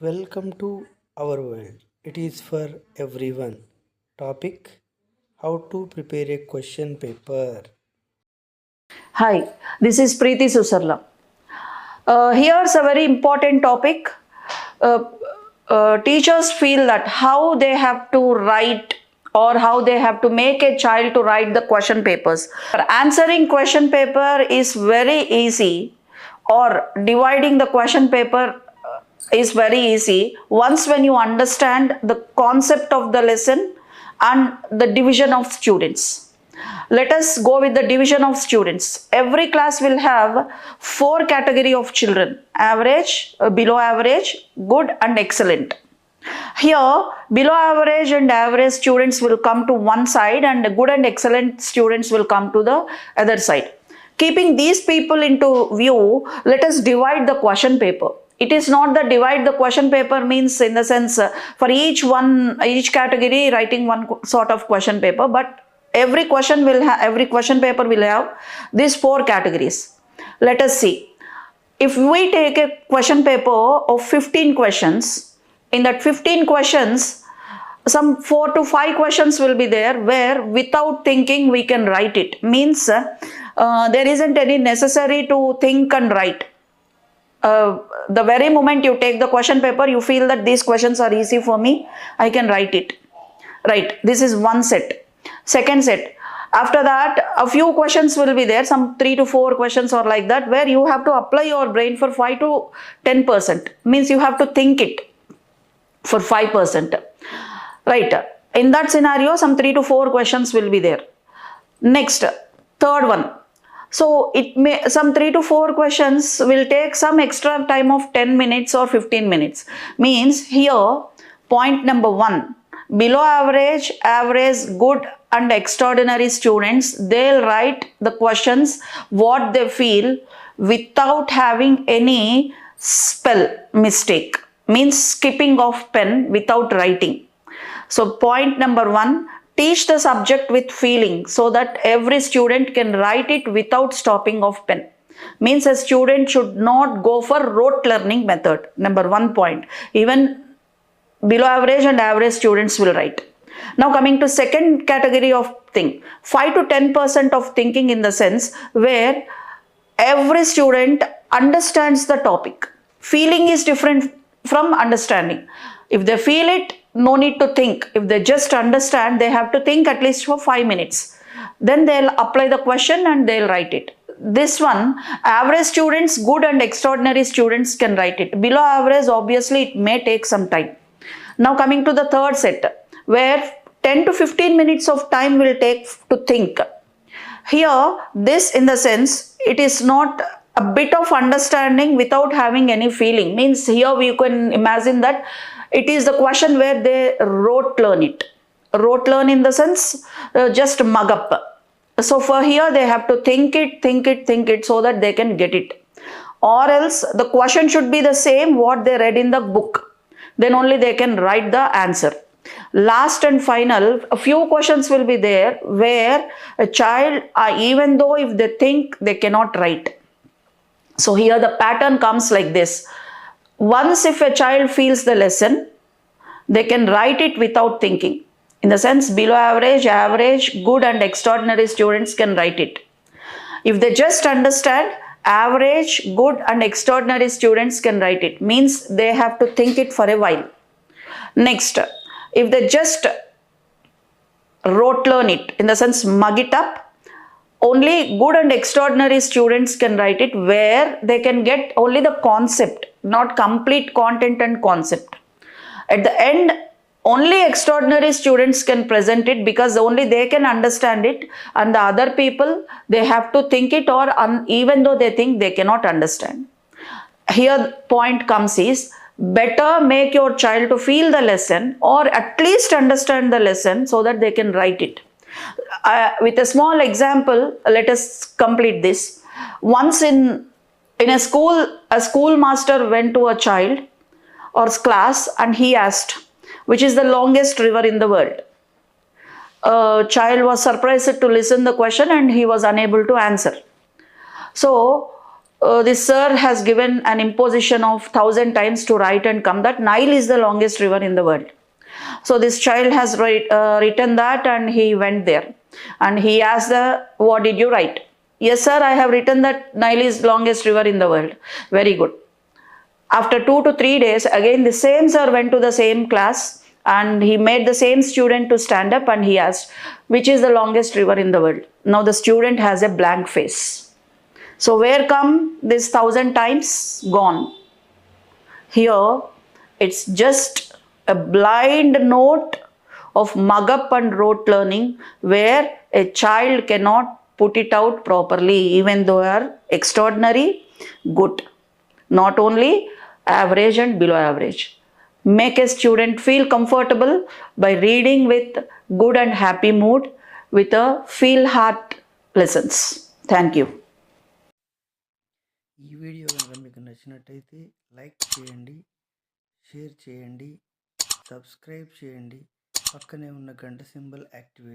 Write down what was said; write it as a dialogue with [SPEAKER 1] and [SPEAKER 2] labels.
[SPEAKER 1] Welcome to our world. It is for everyone. Topic: how to prepare a question paper.
[SPEAKER 2] Hi, this is Preethi Susarla. Here's a very important topic. Uh, Teachers feel that how they have to write or how they have to make a child to write the question papers. Answering question paper is very easy, or dividing the question paper is very easy once when you understand the concept of the lesson and the division of students. Let us go with the division of students. Every class will have four category of children: average, below average, good and excellent. Here, below average and average students will come to one side and good and excellent students will come to the other side. Keeping these people into view, let us divide the question paper. It is not that divide the question paper means in the sense for each category writing one sort of question paper, but every question paper will have these four categories. Let us see. If we take a question paper of 15 questions, in that 15 questions, some 4 to 5 questions will be there where without thinking we can write it. Means there isn't any necessary to think and write. The very moment you take the question paper, you feel that these questions are easy for me, I can write it. Right, this is one set. Second set, after that a few questions will be there, some 3 to 4 questions or like that, where you have to apply your brain for 5 to 10%. Means you have to think it for 5%. Right, in that scenario some 3 to 4 questions will be there. Next, third one. So it may some 3 to 4 questions will take some extra time of 10 minutes or 15 minutes. Means here point number 1, below average, average, good and extraordinary students, they'll write the questions what they feel without having any spell mistake. Means skipping of pen without writing. So point number 1, teach the subject with feeling so that every student can write it without stopping of pen. Means a student should not go for rote learning method. Number 1 point. Even below average and average students will write. Now coming to second category of thing, 5 to 10% of thinking, in the sense where every student understands the topic. Feeling is different from understanding. If they feel it, no need to think. If they just understand, they have to think at least for 5 minutes. Then they'll apply the question and they'll write it. This one, average students, good and extraordinary students can write it. Below average, obviously it may take some time. Now coming to the third set, where 10 to 15 minutes of time will take to think. Here, this in the sense, it is not a bit of understanding without having any feeling. Means here we can imagine that it is the question where they rote learn it. Rote learn in the sense, just mug up. So for here they have to think it so that they can get it. Or else the question should be the same what they read in the book. Then only they can write the answer. Last and final, a few questions will be there where a child, even though if they think, they cannot write. So here the pattern comes like this. Once if a child feels the lesson, they can write it without thinking. In the sense, below average, average, good and extraordinary students can write it. If they just understand, average, good and extraordinary students can write it. Means they have to think it for a while. Next, if they just rote learn it, in the sense mug it up, only good and extraordinary students can write it, where they can get only the concept, not complete content and concept. At the end, only extraordinary students can present it, because only they can understand it, and the other people, they have to think it, or even though they think, they cannot understand. Here point comes is, better make your child to feel the lesson or at least understand the lesson so that they can write it. With a small example, let us complete this. Once in a school master went to a child or class and he asked, which is the longest river in the world? A child was surprised to listen the question and he was unable to answer. So this sir has given an imposition of 1,000 times to write and come that Nile is the longest river in the world. So this child has written that, and he went there and he asked what did you write? Yes sir, I have written that Nile is longest river in the world. Very good. After 2 to 3 days, again the same sir went to the same class and he made the same student to stand up and he asked, which is the longest river in the world? Now the student has a blank face. So where come this 1,000 times? Gone. Here it's just a blind note of mug up and rote learning where a child cannot put it out properly, even though they are extraordinary good. Not only average and below average. Make a student feel comfortable by reading with good and happy mood with a feel heart lessons. Thank you.
[SPEAKER 1] ఈ video కనుక మీకు నచ్చినట్టయితే like చేయండి, share చేయండి, subscribe చేయండి, పక్కనే ఉన్న గంట సింబల్ యాక్టివేట్